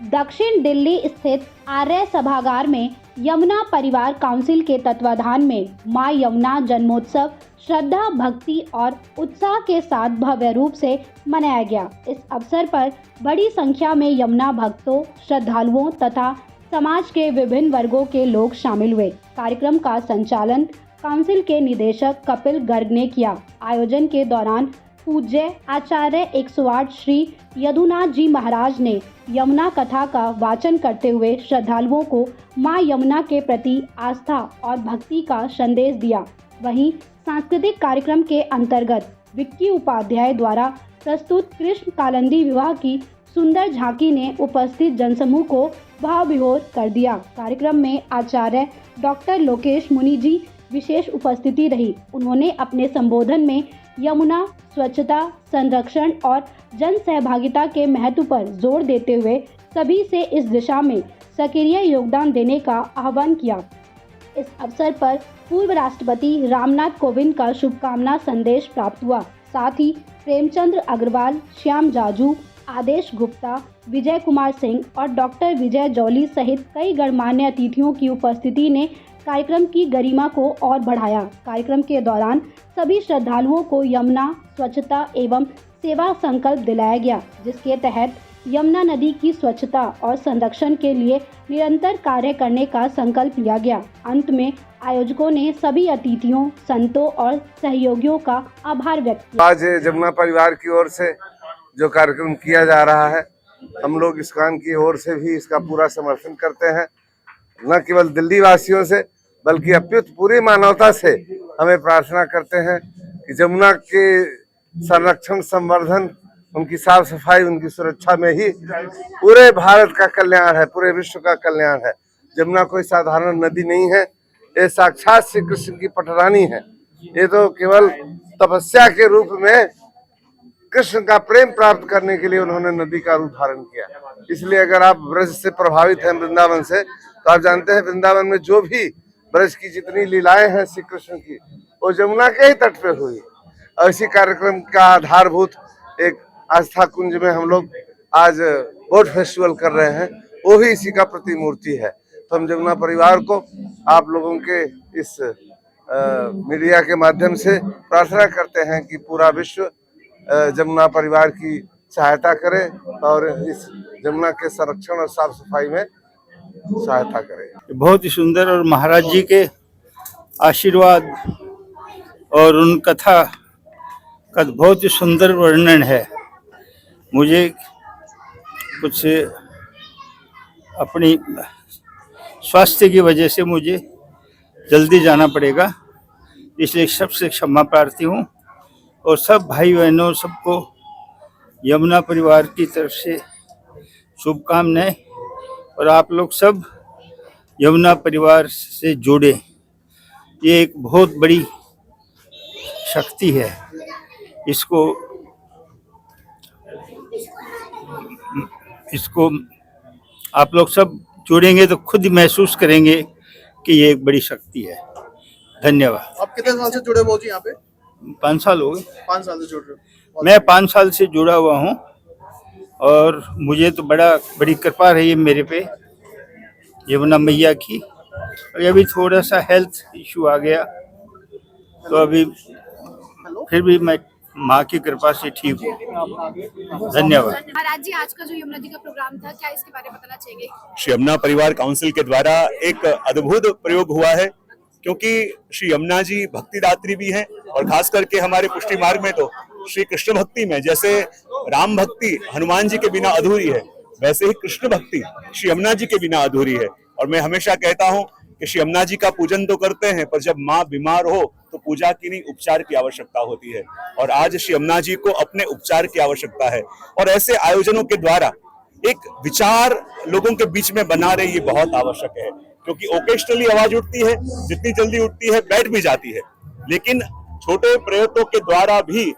दक्षिण दिल्ली स्थित आर्य सभागार में यमुना परिवार काउंसिल के तत्वाधान में मां यमुना जन्मोत्सव श्रद्धा, भक्ति और उत्साह के साथ भव्य रूप से मनाया गया। इस अवसर पर बड़ी संख्या में यमुना भक्तों, श्रद्धालुओं तथा समाज के विभिन्न वर्गों के लोग शामिल हुए। कार्यक्रम का संचालन काउंसिल के निदेशक कपिल गर्ग ने किया। आयोजन के दौरान पूज्य आचार्य 108 श्री यदुनाथ जी महाराज ने यमुना कथा का वाचन करते हुए श्रद्धालुओं को मां यमुना के प्रति आस्था और भक्ति का संदेश दिया। वहीं सांस्कृतिक कार्यक्रम के अंतर्गत विक्की उपाध्याय द्वारा प्रस्तुत कृष्ण कालिंदी विवाह की सुंदर झांकी ने उपस्थित जनसमूह को भाव विभोर कर दिया। कार्यक्रम में आचार्य डॉक्टर लोकेश मुनि जी विशेष उपस्थिति रही। उन्होंने अपने संबोधन में यमुना स्वच्छता, संरक्षण और जन सहभागिता के महत्व पर जोर देते हुए सभी से इस दिशा में सक्रिय योगदान देने का आह्वान किया। इस अवसर पर पूर्व राष्ट्रपति रामनाथ कोविंद का शुभकामना संदेश प्राप्त हुआ। साथ ही प्रेमचंद्र अग्रवाल, श्याम जाजू, आदेश गुप्ता, विजय कुमार सिंह और डॉक्टर विजय जौली सहित कई गणमान्य अतिथियों की उपस्थिति ने कार्यक्रम की गरिमा को और बढ़ाया। कार्यक्रम के दौरान सभी श्रद्धालुओं को यमुना स्वच्छता एवं सेवा संकल्प दिलाया गया, जिसके तहत यमुना नदी की स्वच्छता और संरक्षण के लिए निरंतर कार्य करने का संकल्प लिया गया। अंत में आयोजकों ने सभी अतिथियों, संतों और सहयोगियों का आभार व्यक्त किया। आज यमुना परिवार की ओर से जो कार्यक्रम किया जा रहा है, हम लोग इस्कॉन की ओर से भी इसका पूरा समर्थन करते हैं। न केवल दिल्ली वासियों से बल्कि अपितु पूरी मानवता से हमें प्रार्थना करते हैं कि यमुना के संरक्षण, संवर्धन, उनकी साफ सफाई, उनकी सुरक्षा में ही पूरे भारत का कल्याण है, पूरे विश्व का कल्याण है। यमुना कोई साधारण नदी नहीं है, ये साक्षात श्री कृष्ण की पटरानी है। ये तो केवल तपस्या के रूप में कृष्ण का प्रेम प्राप्त करने के लिए उन्होंने नदी का रूप धारण किया। इसलिए अगर आप ब्रज से प्रभावित हैं, वृंदावन से, तो आप जानते हैं वृंदावन में जो भी ब्रज की जितनी लीलाएं हैं श्री कृष्ण की, वो यमुना के ही तट पे हुई। और इसी कार्यक्रम का आधारभूत एक आस्था कुंज में हम लोग आज बोट फेस्टिवल कर रहे हैं, वो भी इसी का प्रतिमूर्ति है। तो हम यमुना परिवार को आप लोगों के इस मीडिया के माध्यम से प्रार्थना करते हैं कि पूरा विश्व यमुना परिवार की सहायता करे और इस यमुना के संरक्षण और साफ सफाई में सहायता करे। बहुत ही सुंदर और महाराज जी के आशीर्वाद और उन कथा का बहुत ही सुंदर वर्णन है। मुझे कुछ अपनी स्वास्थ्य की वजह से मुझे जल्दी जाना पड़ेगा, इसलिए सबसे क्षमा प्रार्थी हूँ और सब भाई बहनों सबको यमुना परिवार की तरफ से शुभकामनाएं। और आप लोग सब यमुना परिवार से जुड़े, ये एक बहुत बड़ी शक्ति है। इसको आप लोग सब जुड़ेंगे तो खुद ही महसूस करेंगे कि ये एक बड़ी शक्ति है। धन्यवाद। आप कितने साल से जुड़े हो जी यहाँ पे? 5 साल हो गए। 5 साल से जुड़ रहे हो? मैं 5 साल से जुड़ा हुआ हूँ और मुझे तो बड़ी कृपा रही है मेरे पे यमुना मैया की। और अभी थोड़ा सा हेल्थ इशू आ गया, तो अभी फिर भी मैं माँ की कृपा से ठीक हूँ। धन्यवाद। महाराज जी, आज का जो यमुना जी का प्रोग्राम था, क्या इसके बारे में बताना चाहिए? श्री यमुना परिवार काउंसिल के द्वारा एक अद्भुत प्रयोग हुआ है, क्योंकि श्री यमुना जी भक्तिदात्री भी हैं और खास करके हमारे पुष्टि मार्ग में तो श्री कृष्ण भक्ति में जैसे राम भक्ति हनुमान जी के बिना अधूरी है, वैसे ही कृष्ण भक्ति श्री यमुना जी के बिना अधूरी है। और मैं हमेशा कहता हूँ कि श्री यमुना जी का पूजन तो करते हैं, पर जब माँ बीमार हो तो पूजा की नहीं, उपचार की आवश्यकता होती है। और आज श्री यमुना जी को अपने उपचार की आवश्यकता है। और ऐसे आयोजनों के द्वारा एक विचार लोगों के बीच में बना रहे, ये बहुत आवश्यक है। क्योंकि ओकेशनली आवाज उठती है, जितनी जल्दी उठती है बैठ भी जाती है, लेकिन छोटे प्रयत्नों के द्वारा भी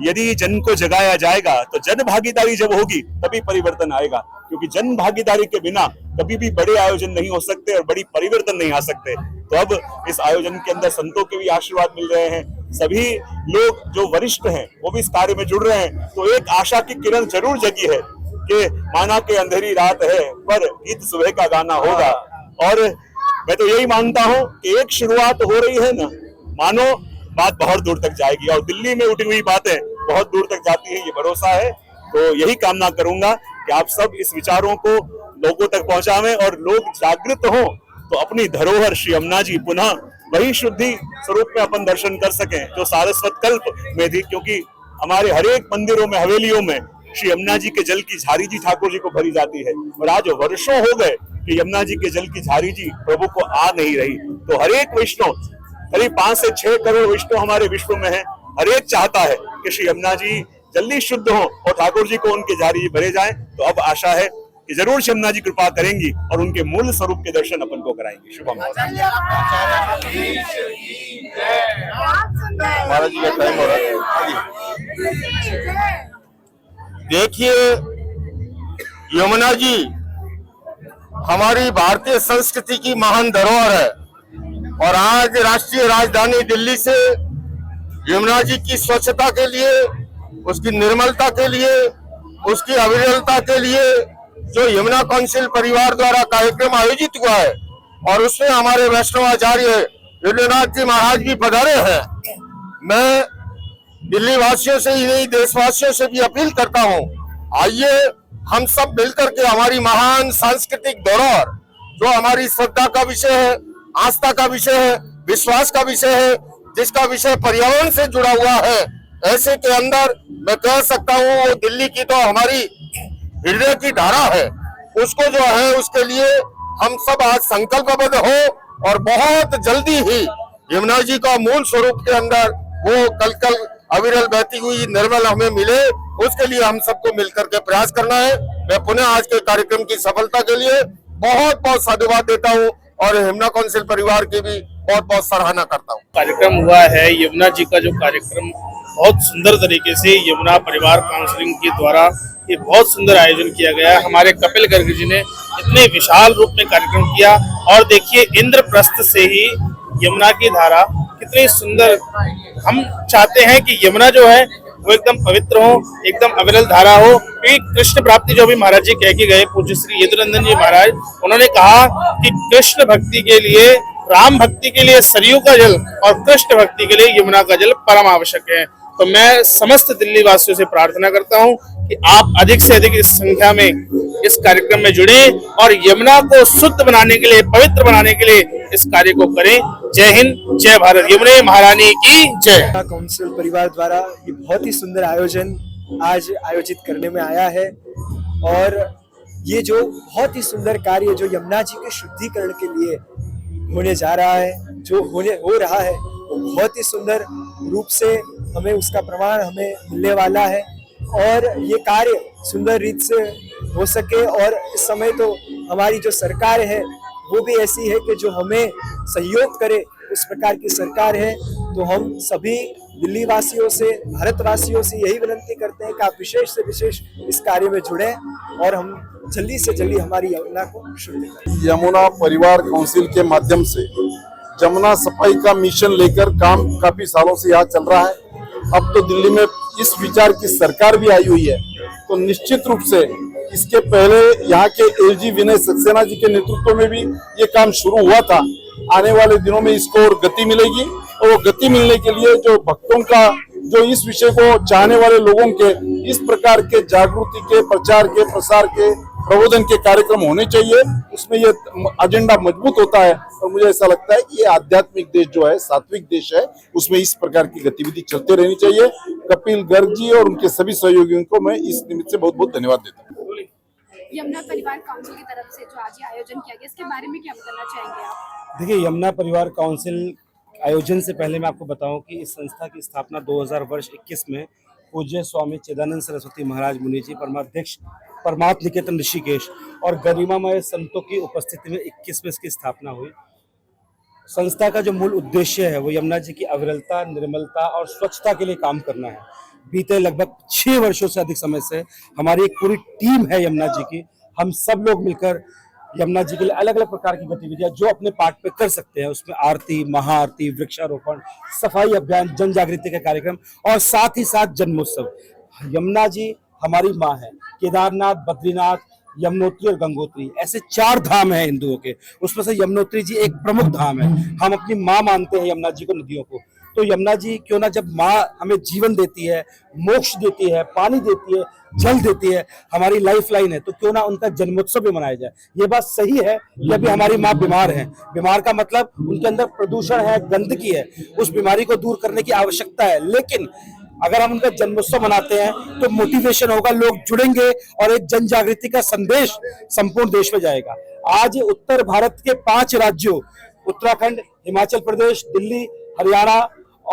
यदि जन को जगाया जाएगा तो जन भागीदारी जब होगी तभी परिवर्तन आएगा। क्योंकि जन भागीदारी के बिना कभी भी बड़े आयोजन नहीं हो सकते और बड़ी परिवर्तन नहीं आ सकते। तो अब इस आयोजन के अंदर संतों के भी आशीर्वाद मिल रहे हैं, सभी लोग जो वरिष्ठ हैं वो भी इस कार्य में जुड़ रहे हैं। तो एक आशा की किरण जरूर जगी है कि माना कि अंधेरी रात है पर गीत सुबह का गाना होगा। और मैं तो यही मानता हूं कि एक शुरुआत हो रही है ना, मानो बात बहुत दूर तक जाएगी और दिल्ली में उठी हुई बातें बहुत दूर तक जाती है, ये भरोसा है। तो यही कामना करूंगा कि आप सब इस विचारों को लोगों तक पहुंचावें और लोग जागृत हों तो अपनी धरोहर श्री यमुना जी पुनः वही शुद्धि स्वरूप में अपन दर्शन कर सकें जो सारस्वत कल्प में थी, क्योंकि हमारे हर एक मंदिरों में, हवेलियों में श्री यमुना जी के जल की झारी जी ठाकुर जी को भरी जाती है। और आज वर्षों हो गए कि यमुना जी के जल की झारी जी प्रभु को आ नहीं रही। तो हर एक वैष्णव, करीब 5 से 6 करोड़ वैष्णव हमारे विश्व में है, हर एक चाहता है कि श्री यमुना जी जल्दी शुद्ध हो और ठाकुर जी को उनके झारी जी भरे जाएं। तो अब आशा है कि जरूर श्री यमुना जी कृपा करेंगी और उनके मूल स्वरूप के दर्शन अपन को कराएंगे। शुभम। महाराज जी का टाइम हो रहा है। देखिए, यमुना जी हमारी भारतीय संस्कृति की महान धरोहर है और आज राष्ट्रीय राजधानी दिल्ली से यमुना जी की स्वच्छता के लिए, उसकी निर्मलता के लिए, उसकी अविरलता के लिए जो यमुना काउंसिल परिवार द्वारा कार्यक्रम आयोजित हुआ है और उसमें हमारे वैष्णवाचार्य विद्यानाथ जी महाराज भी पधारे हैं। मैं दिल्ली वासियों से ही नहीं, देशवासियों से भी अपील करता हूं, आइए हम सब मिलकर के हमारी महान सांस्कृतिक धरोहर जो हमारी श्रद्धा का विषय है, आस्था का विषय है, विश्वास का विषय है, जिसका विषय पर्यावरण से जुड़ा हुआ है, ऐसे के अंदर मैं कह सकता हूँ वो दिल्ली की तो हमारी हृदय की धारा है, उसको जो है उसके लिए हम सब आज संकल्पबद्ध हो और बहुत जल्दी ही यमुना जी का मूल स्वरूप के अंदर वो कल अविरल बहती हुई निर्मल हमें मिले, उसके लिए हम सबको मिलकर के प्रयास करना है। मैं पुनः आज के कार्यक्रम की सफलता के लिए बहुत बहुत साधुवाद देता हूँ और यमुना काउंसिल परिवार की भी बहुत बहुत सराहना करता हूँ। कार्यक्रम हुआ है यमुना जी का, जो कार्यक्रम बहुत सुंदर तरीके से यमुना परिवार काउंसिलिंग के द्वारा ये बहुत सुंदर आयोजन किया गया। हमारे कपिल गर्ग जी ने इतने विशाल रूप में कार्यक्रम किया और देखिए इंद्रप्रस्थ से ही यमुना की धारा कितनी सुंदर। हम चाहते हैं कि यमुना जो है वो एकदम पवित्र हो, एकदम अविरल धारा हो, क्योंकि कृष्ण प्राप्ति जो भी महाराज जी कह के गए, पूज्य श्री यदुनंदन जी महाराज, उन्होंने कहा कि कृष्ण भक्ति के लिए, राम भक्ति के लिए सरयू का जल और कृष्ण भक्ति के लिए यमुना का जल परम आवश्यक है। तो मैं समस्त दिल्ली वासियों से प्रार्थना करता हूं कि आप अधिक से अधिक इस संख्या में इस कार्यक्रम में जुड़े और यमुना को शुद्ध बनाने के लिए, पवित्र बनाने के लिए इस कार्य को करें। जय हिंद, जय भारत, यमुना महारानी की जय। काउंसिल परिवार द्वारा ये बहुत ही सुंदर आयोजन आज आयोजित करने में आया है और ये जो बहुत ही सुंदर कार्य जो यमुना जी के शुद्धिकरण के लिए होने जा रहा है, जो हो रहा है, वो बहुत ही सुंदर रूप से हमें उसका प्रमाण हमें मिलने वाला है और ये कार्य सुंदर रीत से हो सके। और इस समय तो हमारी जो सरकार है वो भी ऐसी है कि जो हमें सहयोग करे, इस प्रकार की सरकार है। तो हम सभी दिल्ली वासियों से, भारतवासियों से यही विनती करते हैं कि आप विशेष से विशेष इस कार्य में जुड़ें और हम जल्दी से जल्दी हमारी यमुना को शुद्ध करें। यमुना परिवार काउंसिल के माध्यम से जमुना सफाई का मिशन लेकर काम काफी सालों से यहाँ चल रहा है। अब तो दिल्ली में इस विचार की सरकार भी आई हुई है, तो निश्चित रूप से इसके पहले यहाँ के एलजी विनय सक्सेना जी के नेतृत्व में भी ये काम शुरू हुआ था। आने वाले दिनों में इसको और गति मिलेगी और वो गति मिलने के लिए जो भक्तों का, जो इस विषय को चाहने वाले लोगों के इस प्रकार के जागृति के, प्रचार के, प्रसार के, प्रबोधन के कार्यक्रम होने चाहिए, उसमें ये एजेंडा मजबूत होता है। और मुझे ऐसा लगता है कि ये आध्यात्मिक देश जो है, सात्विक देश है, उसमें इस प्रकार की गतिविधि चलते रहनी चाहिए। कपिल गर्ग जी और उनके सभी सहयोगियों को मैं इस निमित्त से बहुत बहुत धन्यवाद देता हूँ। यमुना परिवार काउंसिल की तरफ से जो आज ये आयोजन किया गया, इसके बारे में क्या बताना चाहेंगे आप? देखिए, यमुना परिवार काउंसिल आयोजन से पहले मैं आपको बताऊं कि इस संस्था की स्थापना 2021 में पूज्य स्वामी चिदानंद सरस्वती महाराज मुनि जी, परमाध्यक्ष परमात्म निकेतन ऋषिकेश और गरिमामय संतों की उपस्थिति में 21 में इसकी स्थापना हुई। संस्था का जो मूल उद्देश्य है वो यमुना जी की अविरलता, निर्मलता और स्वच्छता के लिए काम करना है। बीते लगभग 6 वर्षों से अधिक समय से हमारी एक पूरी टीम है यमुना जी की। हम सब लोग मिलकर यमुना जी के लिए अलग अलग प्रकार की गतिविधियां जो अपने पार्ट पे कर सकते हैं, उसमें आरती, महाआरती, वृक्षारोपण, सफाई अभियान, जन जागृति के कार्यक्रम और साथ ही साथ जन्मोत्सव। यमुना जी हमारी माँ है। केदारनाथ, बद्रीनाथ, यमुनोत्री और गंगोत्री, ऐसे 4 धाम हैं हिंदुओं के, उसमें से यमुनोत्री जी एक प्रमुख धाम है। हम अपनी माँ मानते हैं यमुना जी को, नदियों को। तो यमुना जी क्यों ना, जब माँ हमें जीवन देती है, मोक्ष देती है, पानी देती है, जल देती है, हमारी लाइफ लाइन है, तो क्यों ना उनका जन्मोत्सव भी मनाया जाए। ये बात सही है कि अभी हमारी माँ बीमार है, बीमार का मतलब उनके अंदर प्रदूषण है, गंदगी है, उस बीमारी को दूर करने की आवश्यकता है। लेकिन अगर हम उनका जन्मोत्सव मनाते हैं तो मोटिवेशन होगा, लोग जुड़ेंगे और एक जन जागृति का संदेश संपूर्ण देश में जाएगा। आज उत्तर भारत के 5 राज्यों, उत्तराखंड, हिमाचल प्रदेश, दिल्ली, हरियाणा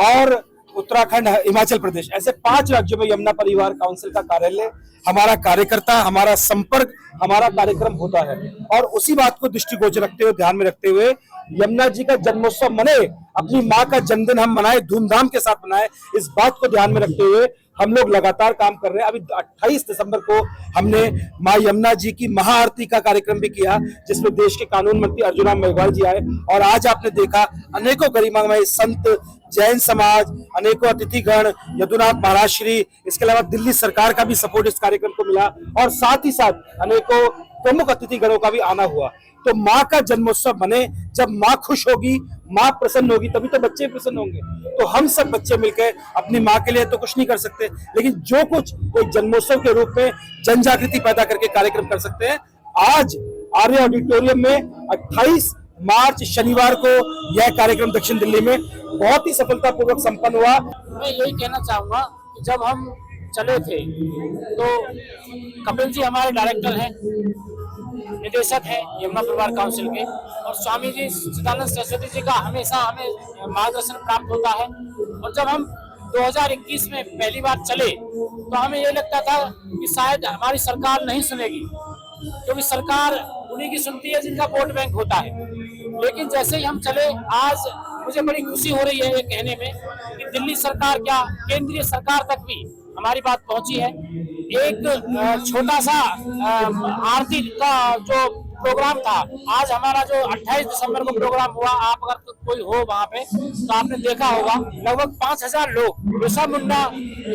और उत्तराखंड, हिमाचल प्रदेश, ऐसे 5 राज्यों में यमुना परिवार काउंसिल का कार्यालय, हमारा कार्यकर्ता, हमारा संपर्क, हमारा कार्यक्रम होता है। और उसी बात को दृष्टिगोचर रखते हुए, ध्यान में रखते हुए, यमुना जी का जन्मोत्सव मने, अपनी माँ का जन्मदिन हम मनाए, धूमधाम के साथ मनाए, इस बात को ध्यान में रखते हुए हम लोग लगातार काम कर रहे हैं। अभी 28 दिसंबर को हमने माँ यमुना जी की महाआरती का कार्यक्रम भी किया, जिसमें देश के कानून मंत्री अर्जुन राम मेघवाल जी आए। और आज आपने देखा अनेकों गरिमामय संत, जैन समाज, अनेकों अतिथिगण, यदुनाथ महाराज श्री, इसके अलावा दिल्ली सरकार का भी सपोर्ट इस कार्यक्रम को मिला और साथ ही साथ अनेकों प्रमुख अतिथिगणों का भी आना हुआ। तो माँ का जन्मोत्सव बने, जब माँ खुश होगी, माँ प्रसन्न होगी, तभी तो बच्चे प्रसन्न होंगे। तो हम सब बच्चे मिलकर अपनी माँ के लिए तो कुछ नहीं कर सकते, लेकिन जो कुछ एक जन्मोत्सव के रूप में जन जागृति पैदा करके कार्यक्रम कर सकते हैं। आज आर्य ऑडिटोरियम में 28 मार्च शनिवार को यह कार्यक्रम दक्षिण दिल्ली में बहुत ही सफलतापूर्वक संपन्न हुआ। मैं यही कहना चाहूंगा कि जब हम चले थे तो कपिल जी हमारे डायरेक्टर हैं, निदेशक हैं यमुना परिवार काउंसिल के, और स्वामी जी सदानंद सरस्वती जी का हमेशा हमें मार्गदर्शन प्राप्त होता है। और जब हम 2021 में पहली बार चले तो हमें ये लगता था कि शायद हमारी सरकार नहीं सुनेगी, क्योंकि सरकार उन्हीं की सुनती है जिनका वोट बैंक होता है। लेकिन जैसे ही हम चले, आज मुझे बड़ी खुशी हो रही है ये कहने में कि दिल्ली सरकार क्या, केंद्रीय सरकार तक भी हमारी बात पहुंची है। एक छोटा सा आरती का जो प्रोग्राम था, आज हमारा जो 28 दिसंबर को प्रोग्राम हुआ, आप अगर कोई हो वहाँ पे तो आपने देखा होगा, लगभग 5000 लोग बिरसा मुंडा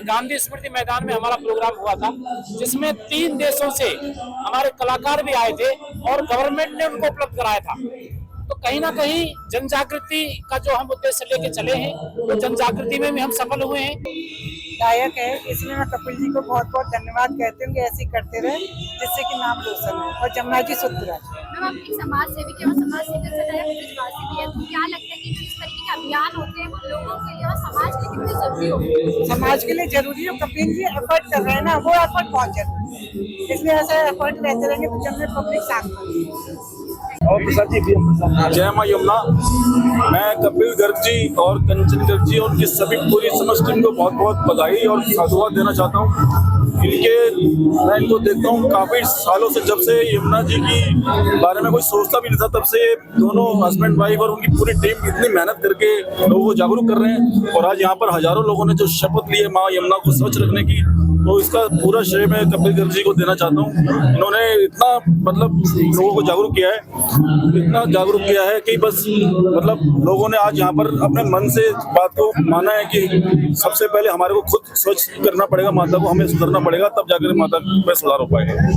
गांधी स्मृति मैदान में हमारा प्रोग्राम हुआ था, जिसमें 3 देशों से हमारे कलाकार भी आए थे और गवर्नमेंट ने उनको उपलब्ध कराया था। तो कहीं ना कहीं जन जागृति का जो हम उद्देश्य लेके चले हैं, तो जन जागृति में भी हम सफल हुए हैं। गायक है, इसलिए मैं कपिल जी को बहुत बहुत धन्यवाद कहती हूँ कि ऐसे ही करते रहे, जिससे कि नाम रोशन हो और जमुना जी शुद्ध रहे। मैम, आप एक समाज सेविक है और समाज सेवक से नया विश्वासी भी है, तो क्या लगता है कि जो इस तरीके के अभियान होते हैं वो लोगों के लिए और समाज के लिए कितने जरूरी होते हैं? समाज के लिए जरूरी है, कपिल जी एफर्ट कर रहे हैं ना, वो एफर्ट बहुत जरूरी है, इसलिए ऐसे एफर्ट रहते रहेंगे तो जनरल पब्लिक साथ में। जय मां यमुना। मैं कपिल गर्ग जी और कंचन गर्ग जी और उनकी सभी पूरी समस्त टीम को बहुत बहुत बधाई और साधुवाद देना चाहता हूँ। मैं इनको देखता हूँ काफी सालों से, जब से यमुना जी की बारे में कोई सोचता भी नहीं था, तब से ये दोनों हस्बैंड वाइफ और उनकी पूरी टीम इतनी मेहनत करके लोगों को जागरूक कर रहे हैं। और आज यहाँ पर हजारों लोगों ने जो शपथ ली है माँ यमुना को स्वच्छ रखने की, तो इसका पूरा श्रेय मैं कपिल गर्ग जी को देना चाहता हूँ। इन्होंने इतना मतलब लोगों को जागरूक किया है, इतना जागरूक किया है कि बस मतलब लोगों ने आज यहाँ पर अपने मन से बात को माना है कि सबसे पहले हमारे को खुद स्वच्छ करना पड़ेगा, माता को हमें सुधरना पड़ेगा, तब जाकर माता में सुधार हो पाएगा।